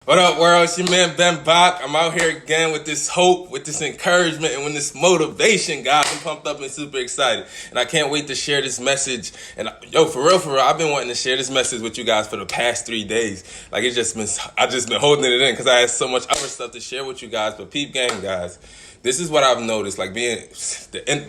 What up, world? It's your man Ben Bach. I'm out here again with this hope, with this encouragement, and with this motivation, guys. I'm pumped up and super excited. And I can't wait to share this message. And yo, for real, I've been wanting to share this message with you guys for the past 3 days. Like I just been holding it in because I had so much other stuff to share with you guys. But peep game, guys. This is what I've noticed, like the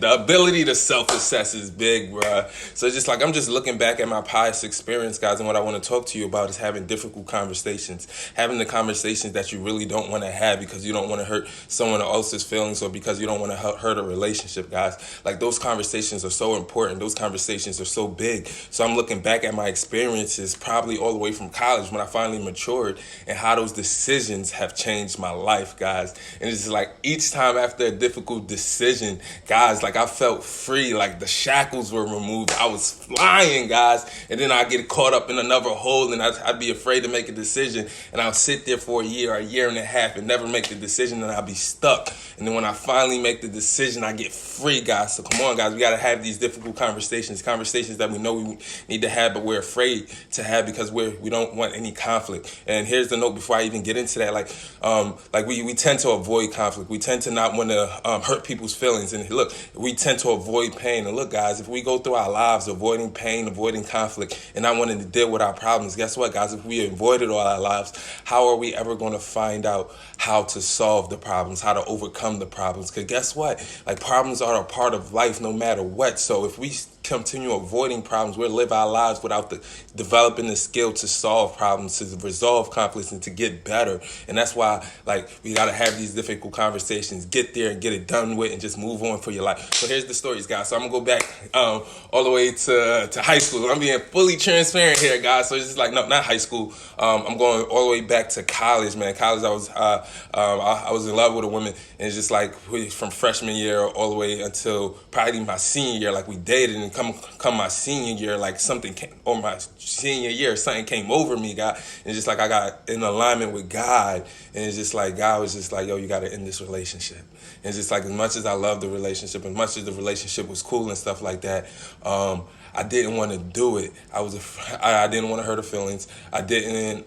ability to self-assess is big, bruh. So it's just like I'm just looking back at my past experience, guys, and what I want to talk to you about is having difficult conversations, having the conversations that you really don't want to have because you don't want to hurt someone else's feelings or because you don't want to hurt a relationship, guys. Like those conversations are so important. Those conversations are so big. So I'm looking back at my experiences, probably all the way from college when I finally matured, and how those decisions have changed my life, guys. And it's just like each time after a difficult decision, guys, like I felt free, like the shackles were removed. I was flying, guys, and then I get caught up in another hole, and I'd be afraid to make a decision, and I'll sit there for a year and a half, and never make the decision, and I'll be stuck. And then when I finally make the decision, I get free, guys. So come on, guys, we gotta have these difficult conversations that we know we need to have, but we're afraid to have because we don't want any conflict. And here's the note before I even get into that, like we tend to avoid conflict. We tend to not want to hurt people's feelings. And look, we tend to avoid pain. And look, guys, if we go through our lives avoiding pain, avoiding conflict, and not wanting to deal with our problems, guess what, guys? If we avoid it all our lives, how are we ever going to find out how to solve the problems, how to overcome the problems? Because guess what? Like problems are a part of life no matter what. So if we continue avoiding problems, we'll live our lives without developing the skill to solve problems, to resolve conflicts, and to get better. And that's why, like, we gotta have these difficult conversations, get there and get it done with, and just move on for your life. So here's the stories, guys. So I'm gonna go back all the way to high school. I'm being fully transparent here, guys. So it's just like, no, not high school. I'm going all the way back to college, man. College, I was in love with a woman, and it's just like from freshman year all the way until probably my senior year, like we dated, and come my senior year, like something came, or my senior year, something came over me, God. And it's just like I got in alignment with God, and it's just like God was just like, yo, you got to end this relationship. And it's just like as much as I loved the relationship, as much as the relationship was cool and stuff like that, I didn't want to do it. I didn't want to hurt her feelings. I didn't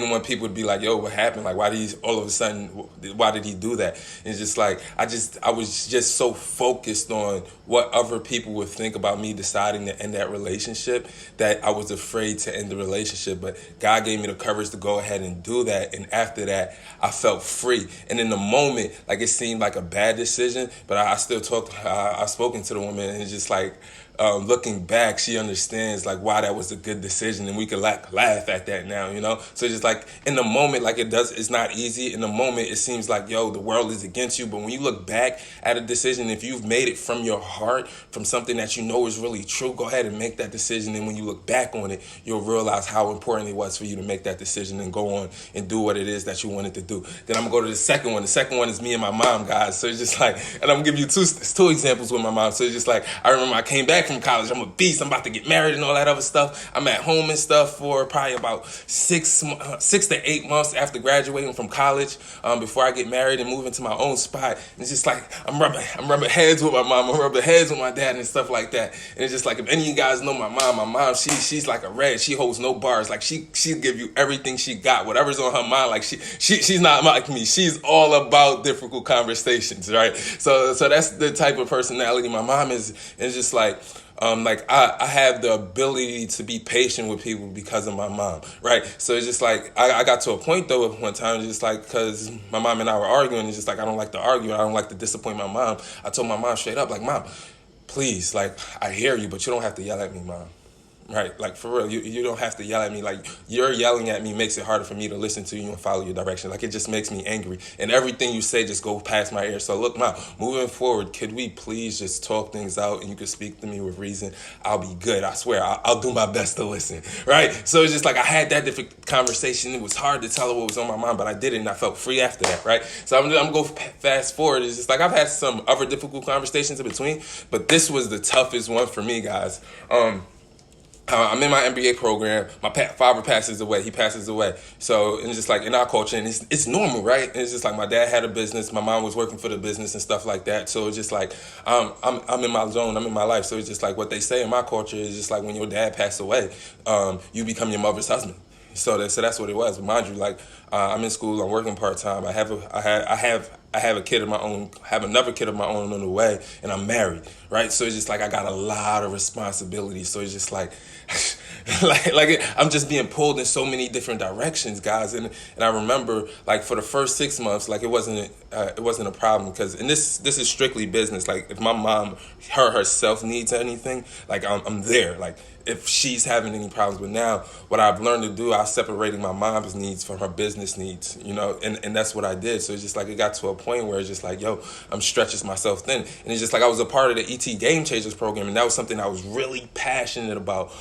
want people to be like, yo, what happened? Like, why did he do that? And it's just like, I was just so focused on what other people would think about me deciding to end that relationship that I was afraid to end the relationship. But God gave me the courage to go ahead and do that. And after that, I felt free. And in the moment, like it seemed like a bad decision, but I still I've spoken to the woman, and it's just like, looking back, she understands like why that was a good decision, and we can laugh at that now, you know. So just like in the moment, like it's not easy. In the moment, it seems like, yo, the world is against you. But when you look back at a decision, if you've made it from your heart, from something that you know is really true, go ahead and make that decision. And when you look back on it, you'll realize how important it was for you to make that decision and go on and do what it is that you wanted to do. Then I'm gonna go to the second one. The second one is me and my mom, guys. So it's just like, and I'm gonna give you two examples with my mom. So it's just like, I remember I came back from college. I'm a beast. I'm about to get married and all that other stuff. I'm at home and stuff for probably about 6 to 8 months after graduating from college, before I get married and move into my own spot. And it's just like I'm rubbing heads with my mom. I'm rubbing heads with my dad and stuff like that. And it's just like, if any of you guys know my mom, she's like a red. She holds no bars. Like she'll give you everything she got, whatever's on her mind. Like she's not like me. She's all about difficult conversations, right? So that's the type of personality my mom is. It's just like, I have the ability to be patient with people because of my mom, right? So it's just like, I got to a point though one time, just like, because my mom and I were arguing, it's just like, I don't like to argue, I don't like to disappoint my mom. I told my mom straight up, like, Mom, please, like, I hear you, but you don't have to yell at me, Mom. Right, like for real, you don't have to yell at me. Like you're yelling at me makes it harder for me to listen to you and follow your direction. Like it just makes me angry, and everything you say just go past my ear. So look, Mom, moving forward, could we please just talk things out, and you can speak to me with reason? I'll be good. I swear, I'll do my best to listen. Right. So it's just like I had that different conversation. It was hard to tell her what was on my mind, but I did it, and I felt free after that. Right. So I'm gonna go fast forward. It's just like I've had some other difficult conversations in between, but this was the toughest one for me, guys. I'm in my MBA program. My father passes away. He passes away. So, and it's just like in our culture, and it's normal, right? And it's just like my dad had a business. My mom was working for the business and stuff like that. So it's just like I'm in my zone. I'm in my life. So it's just like what they say in my culture is just like when your dad passed away, you become your mother's husband. So that's what it was. But mind you, like I'm in school. I'm working part time. I have a kid of my own. Have another kid of my own on the way, and I'm married. Right. So it's just like I got a lot of responsibilities. So it's just like. I'm just being pulled in so many different directions, guys, and I remember like for the first 6 months, like it wasn't a problem because and this is strictly business. Like if my mom herself needs anything, like I'm there. Like if she's having any problems, but now what I've learned to do, I'm separating my mom's needs from her business needs, and that's what I did. So it's just like it got to a point where it's just like, yo, I'm stretching myself thin, and it's just like I was a part of the ET Game Changers program, and that was something I was really passionate about.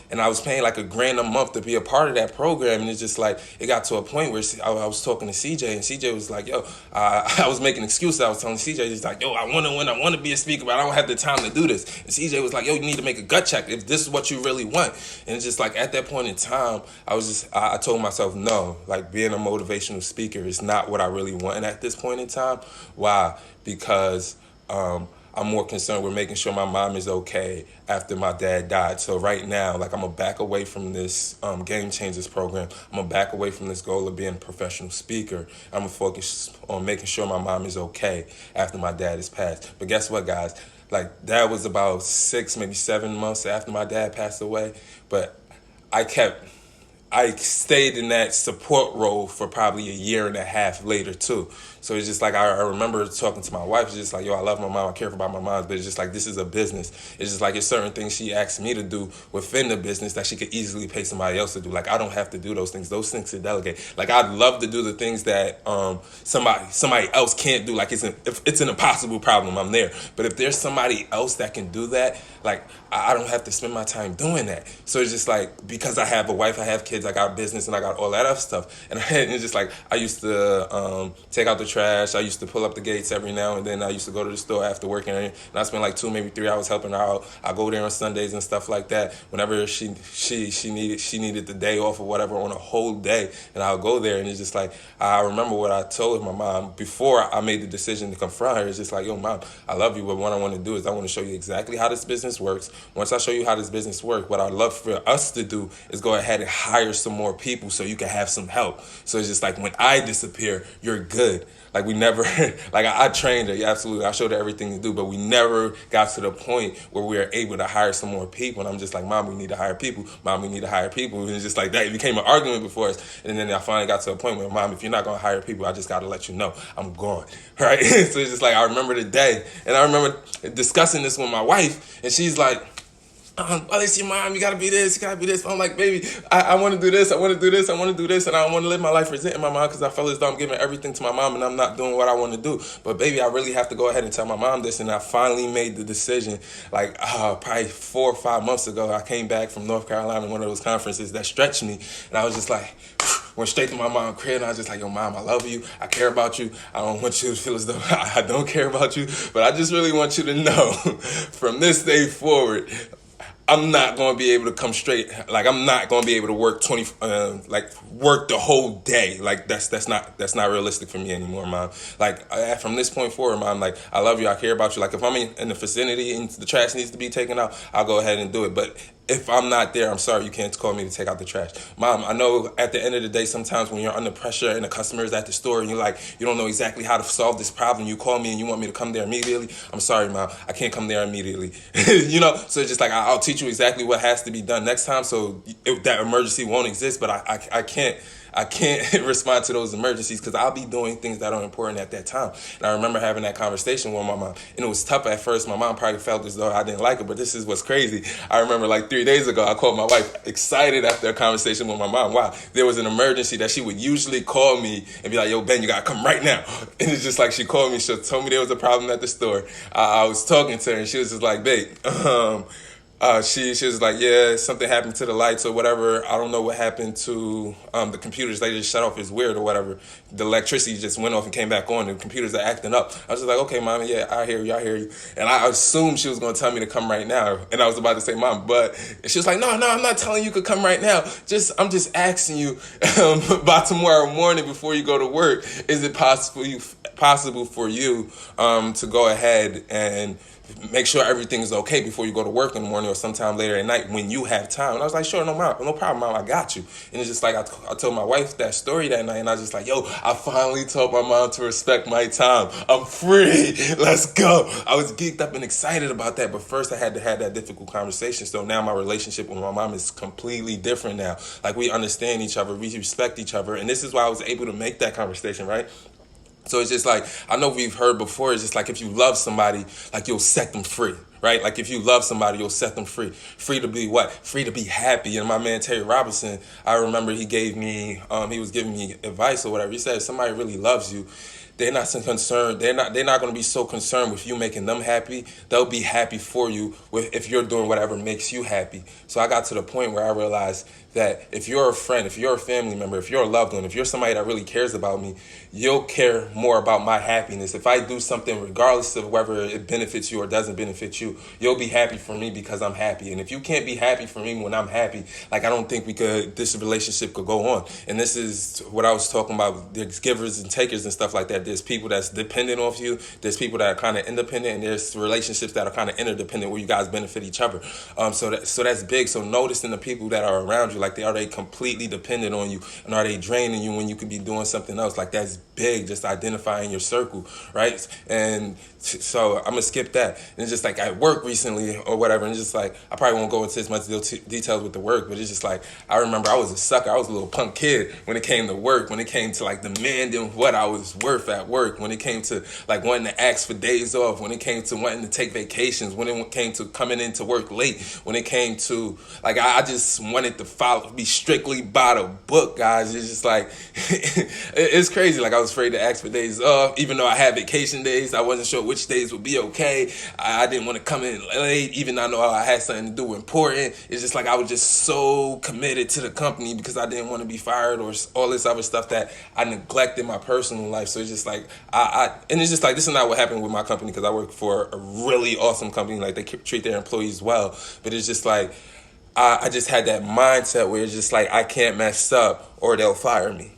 And I was paying like $1,000 a month to be a part of that program, and it's just like it got to a point where I was talking to CJ, and CJ was like, "Yo," I was making excuses. I was telling CJ, he's like, "Yo, I want to win. I want to be a speaker, but I don't have the time to do this." And CJ was like, "Yo, you need to make a gut check if this is what you really want." And it's just like at that point in time, I told myself, no, like being a motivational speaker is not what I really want. And at this point in time, why? Because I'm more concerned with making sure my mom is okay after my dad died. So right now, like I'm gonna back away from this Game Changers program. I'm gonna back away from this goal of being a professional speaker. I'm gonna focus on making sure my mom is okay after my dad is passed. But guess what, guys? Like that was about 6, maybe 7 months after my dad passed away. But I stayed in that support role for probably a year and a half later too. So it's just like I remember talking to my wife. It's just like, yo, I love my mom. I care about my mom. But it's just like this is a business. It's just like it's certain things she asked me to do within the business that she could easily pay somebody else to do. Like I don't have to do those things. Those things to delegate. Like I'd love to do the things that somebody else can't do. Like if it's an impossible problem, I'm there. But if there's somebody else that can do that, like I don't have to spend my time doing that. So it's just like because I have a wife, I have kids, I got business, and I got all that other stuff. And it's just like I used to take out the trash. I used to pull up the gates every now and then. I used to go to the store after work, and I spent like 2, maybe 3 hours helping her out. I go there on Sundays and stuff like that. Whenever she needed the day off or whatever on a whole day, and I'll go there. And it's just like I remember what I told my mom before I made the decision to confront her. It's just like, yo, mom, I love you, but what I want to do is I want to show you exactly how this business works. Once I show you how this business works, what I'd love for us to do is go ahead and hire some more people so you can have some help. So it's just like when I disappear, you're good. Like we never, like I trained her, yeah, absolutely. I showed her everything to do, but we never got to the point where we were able to hire some more people. And I'm just like, Mom, we need to hire people. Mom, we need to hire people. And it's just like that. It became an argument before us. And then I finally got to a point where, Mom, if you're not going to hire people, I just got to let you know I'm gone. Right? So it's just like, I remember the day. And I remember discussing this with my wife. And she's like, it's your mom, you gotta be this, you gotta be this. I'm like, baby, I want to do this, I want to do this, I want to do this, and I want to live my life resenting my mom because I feel as though I'm giving everything to my mom and I'm not doing what I want to do. But baby, I really have to go ahead and tell my mom this, and I finally made the decision, like probably 4 or 5 months ago. I came back from North Carolina, one of those conferences that stretched me, and I was just like, went straight to my mom's crib, and I was just like, yo, Mom, I love you, I care about you, I don't want you to feel as though I don't care about you, but I just really want you to know from this day forward, I'm not going to be able to come straight. Like I'm not going to be able to work work the whole day. Like that's not realistic for me anymore, Mom. Like from this point forward, Mom, like I love you, I care about you. Like if I'm in the vicinity and the trash needs to be taken out, I'll go ahead and do it. But if I'm not there, I'm sorry, you can't call me to take out the trash. Mom, I know at the end of the day, sometimes when you're under pressure and the customer is at the store and you're like, you don't know exactly how to solve this problem, you call me and you want me to come there immediately. I'm sorry, Mom, I can't come there immediately. So it's just like, I'll teach you exactly what has to be done next time so that emergency won't exist, but I can't respond to those emergencies because I'll be doing things that are important at that time. And I remember having that conversation with my mom, and it was tough at first. My mom probably felt as though I didn't like her, but this is what's crazy. I remember like 3 days ago, I called my wife excited after a conversation with my mom. Wow, there was an emergency that she would usually call me and be like, yo, Ben, you gotta come right now. And it's just like she called me, she told me there was a problem at the store. I was talking to her and she was just like, babe, She was like, yeah, something happened to the lights or whatever. I don't know what happened to the computers. They just shut off. It's weird or whatever. The electricity just went off and came back on. The computers are acting up. I was just like, okay, mommy, yeah, I hear you, I hear you. And I assumed she was going to tell me to come right now. And I was about to say, mom, but she was like, no, I'm not telling you could come right now. I'm just asking you by tomorrow morning before you go to work, is it possible for you to go ahead and make sure everything's okay before you go to work in the morning or sometime later at night when you have time. And I was like, sure, no problem, mom, I got you. And it's just like, I told my wife that story that night, and I was just like, yo, I finally told my mom to respect my time. I'm free. Let's go. I was geeked up and excited about that, but first I had to have that difficult conversation. So now my relationship with my mom is completely different now. Like, we understand each other, we respect each other, and this is why I was able to make that conversation, right? So it's just like, I know we've heard before, it's just like if you love somebody, like you'll set them free, right? Like if you love somebody, you'll set them free. Free to be what? Free to be happy. And my man Terry Robinson, I remember he was giving me advice or whatever. He said, if somebody really loves you, they're not so concerned. They're not going to be so concerned with you making them happy. They'll be happy for you if you're doing whatever makes you happy. So I got to the point where I realized that if you're a friend, if you're a family member, if you're a loved one, if you're somebody that really cares about me, you'll care more about my happiness. If I do something, regardless of whether it benefits you or doesn't benefit you, you'll be happy for me because I'm happy. And if you can't be happy for me when I'm happy, like, I don't think this relationship could go on. And this is what I was talking about. There's givers and takers and stuff like that. There's people that's dependent off you. There's people that are kind of independent, and there's relationships that are kind of interdependent where you guys benefit each other. So that's big. So noticing the people that are around you, like, are they completely dependent on you, and are they draining you when you could be doing something else? Like, that's big. Just identifying your circle, right? And so I'm gonna skip that. And it's just like at work recently or whatever, and it's just like, I probably won't go into as much details with the work, but it's just like, I remember I was a sucker. I was a little punk kid when it came to work, when it came to like demanding what I was worth at work, when it came to like wanting to ask for days off, when it came to wanting to take vacations, when it came to coming into work late, when it came to like, I just wanted to be strictly by the book, guys. It's just like, it's crazy. Like, I was afraid to ask for days off, even though I had vacation days. I wasn't sure which days would be okay. I didn't want to come in late, even though I know I had something to do important. It's just like, I was just so committed to the company because I didn't want to be fired or all this other stuff that I neglected my personal life. So it's just like, and it's just like, this is not what happened with my company, because I work for a really awesome company. Like, they treat their employees well, but it's just like, I just had that mindset where it's just like, I can't mess up or they'll fire me.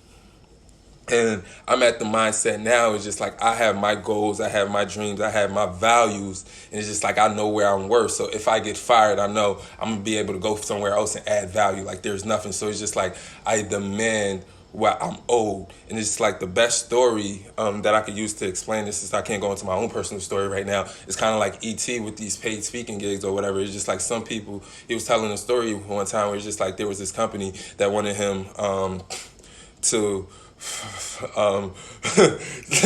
And I'm at the mindset now, it's just like, I have my goals, I have my dreams, I have my values, and it's just like, I know where I'm worth. So if I get fired, I know I'm going to be able to go somewhere else and add value. Like, there's nothing. So it's just like, I demand what I'm owed. And it's like the best story that I could use to explain this is, I can't go into my own personal story right now. It's kind of like E.T. with these paid speaking gigs or whatever. It's just like, some people, he was telling a story one time where it's just like, there was this company that wanted him to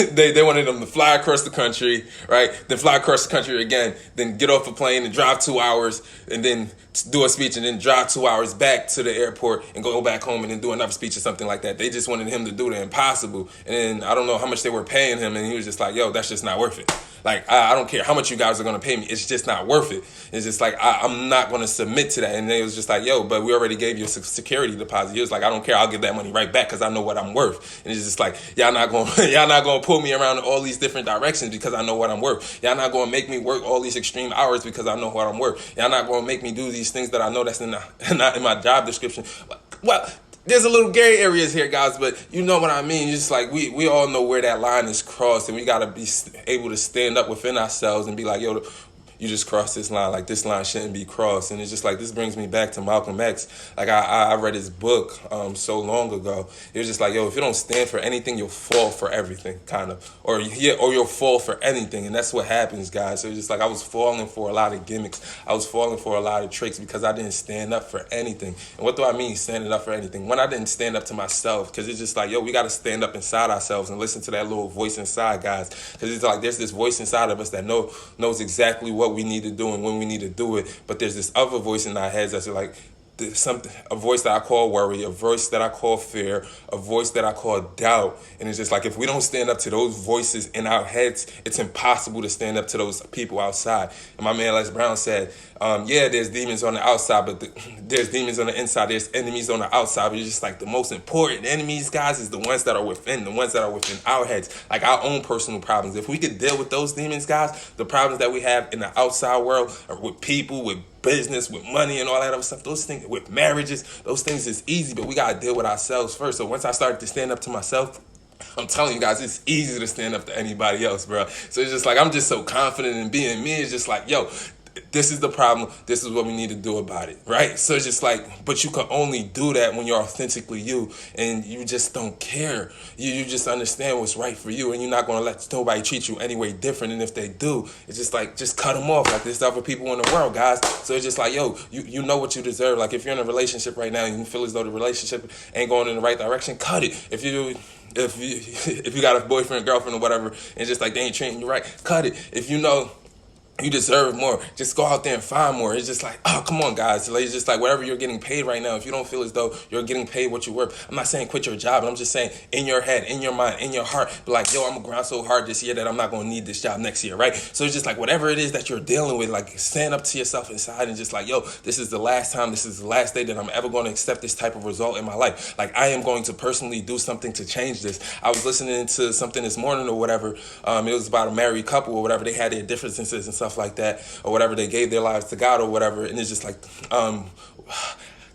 they wanted them to fly across the country, right? Then fly across the country again, then get off a plane and drive 2 hours, and then do a speech, and then drive 2 hours back to the airport and go back home and then do another speech or something like that. They just wanted him to do the impossible. And then I don't know how much they were paying him, and he was just like, yo, that's just not worth it. Like, I don't care how much you guys are going to pay me. It's just not worth it. It's just like, I'm not going to submit to that. And they was just like, yo, but we already gave you a security deposit. He was like, I don't care. I'll give that money right back because I know what I'm worth. And it's just like, y'all not going to pull me around in all these different directions because I know what I'm worth. Y'all not going to make me work all these extreme hours because I know what I'm worth. Y'all not going to make me do these things that I know that's not in my job description. Well, there's a little gray areas here, guys, but you know what I mean. Just like, we all know where that line is crossed, and we got to be able to stand up within ourselves and be like, yo, you just crossed this line. Like, this line shouldn't be crossed. And it's just like, this brings me back to Malcolm X. Like, I read his book so long ago. It was just like, yo, if you don't stand for anything, you'll fall for everything, kind of. Or you'll fall for anything. And that's what happens, guys. So it's just like, I was falling for a lot of gimmicks. I was falling for a lot of tricks because I didn't stand up for anything. And what do I mean, standing up for anything? When I didn't stand up to myself, because it's just like, yo, we got to stand up inside ourselves and listen to that little voice inside, guys. Because it's like, there's this voice inside of us that knows exactly what we need to do and when we need to do it. But there's this other voice in our heads that's like, a voice that I call worry, a voice that I call fear, a voice that I call doubt. And it's just like, if we don't stand up to those voices in our heads, it's impossible to stand up to those people outside. And my man Les Brown said, yeah, there's demons on the outside, but there's demons on the inside. There's enemies on the outside. But it's just like the most important enemies, guys, is the ones that are within, the ones that are within our heads, like our own personal problems. If we could deal with those demons, guys, the problems that we have in the outside world, or with people, with business, with money and all that other stuff, those things, with marriages, those things is easy, but we gotta deal with ourselves first. So once I started to stand up to myself, I'm telling you guys, it's easy to stand up to anybody else, bro. So it's just like, I'm just so confident in being me. It's just like, yo, this is the problem. This is what we need to do about it, right? So it's just like, but you can only do that when you're authentically you, and you just don't care. You just understand what's right for you, and you're not going to let nobody treat you any way different. And if they do, it's just like, just cut them off. Like, there's other people in the world, guys. So it's just like, yo, you know what you deserve. Like, if you're in a relationship right now and you feel as though the relationship ain't going in the right direction, cut it. If you got a boyfriend, girlfriend, or whatever, and just like they ain't treating you right, cut it. If you know you deserve more, just go out there and find more. It's just like, oh, come on, guys. It's just like, whatever you're getting paid right now, if you don't feel as though you're getting paid what you're worth, I'm not saying quit your job, but I'm just saying, in your head, in your mind, in your heart, be like, yo, I'm gonna grind so hard this year that I'm not gonna need this job next year, right? So it's just like, whatever it is that you're dealing with, like, stand up to yourself inside and just like, yo, this is the last time, this is the last day that I'm ever gonna accept this type of result in my life. Like, I am going to personally do something to change this. I was listening to something this morning or whatever. It was about a married couple or whatever. They had their differences and stuff like that, or whatever, they gave their lives to God or whatever, and it's just like,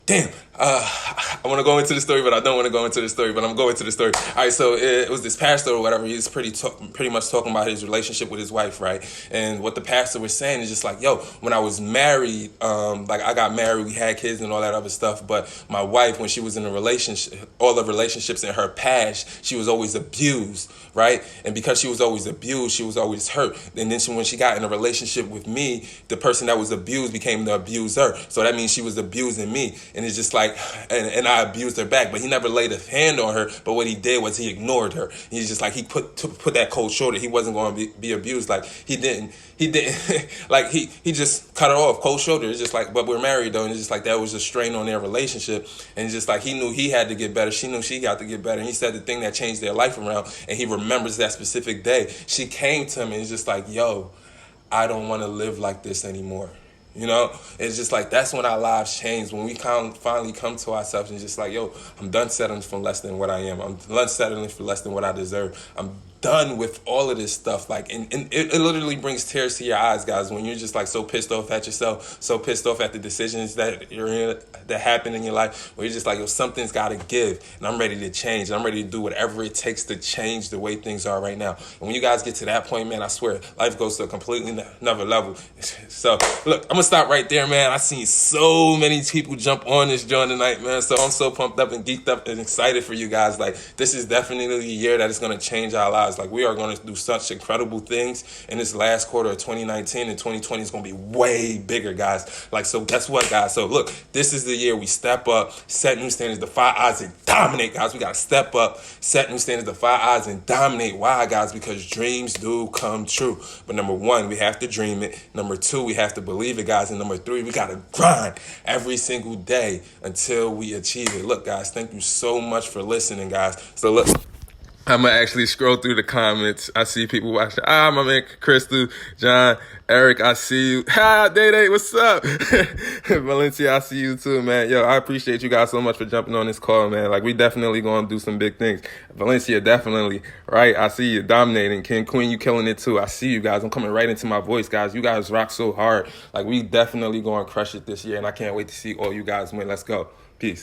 damn, I want to go into the story, but I don't want to go into the story, but I'm going to the story. All right, so it was this pastor or whatever. He was pretty much talking about his relationship with his wife, right? And what the pastor was saying is just like, yo, when I was married, like I got married, we had kids and all that other stuff, but my wife, when she was in a relationship, all the relationships in her past, she was always abused, right? And because she was always abused, she was always hurt. And then when she got in a relationship with me, the person that was abused became the abuser. So that means she was abusing me. And it's just like, and I abused her back, but he never laid a hand on her. But what he did was he ignored her. He's just like, he put that cold shoulder. He wasn't going to be abused. Like he didn't like he just cut her off, cold shoulder. It's just like, but we're married though. And it's just like, that was a strain on their relationship. And it's just like, he knew he had to get better. She knew she got to get better. And he said the thing that changed their life around, and he remembers that specific day. She came to him and it's just like, yo, I don't want to live like this anymore. You know, it's just like, that's when our lives change, when we finally come to ourselves and just like, yo, I'm done settling for less than what I am. I'm done settling for less than what I deserve. I'm done with all of this stuff. Like, and it literally brings tears to your eyes, guys, when you're just like so pissed off at yourself, so pissed off at the decisions that you're in, that happen in your life, where you're just like, yo, something's got to give, and I'm ready to change. And I'm ready to do whatever it takes to change the way things are right now. And when you guys get to that point, man, I swear, life goes to a completely another level. So, look, I'm going to stop right there, man. I seen so many people jump on this joint tonight, man. So I'm so pumped up and geeked up and excited for you guys. Like, this is definitely a year that is going to change our lives. Like, we are going to do such incredible things in this last quarter of 2019, and 2020 is going to be way bigger, guys. Like, so guess what, guys? So look, this is the year we step up, set new standards, defy odds, and dominate, guys. We got to step up, set new standards, defy odds, and dominate. Why, guys? Because dreams do come true. But number one, we have to dream it. Number two, we have to believe it, guys. And number three, we got to grind every single day until we achieve it. Look, guys, thank you so much for listening, guys. So look, I'm going to actually scroll through the comments. I see people watching. My man, Crystal, John, Eric, I see you. Day, what's up? Valencia, I see you too, man. Yo, I appreciate you guys so much for jumping on this call, man. Like, we definitely going to do some big things. Valencia, definitely, right? I see you dominating. King Queen, you killing it too. I see you guys. I'm coming right into my voice, guys. You guys rock so hard. Like, we definitely going to crush it this year, and I can't wait to see all you guys win. Let's go. Peace.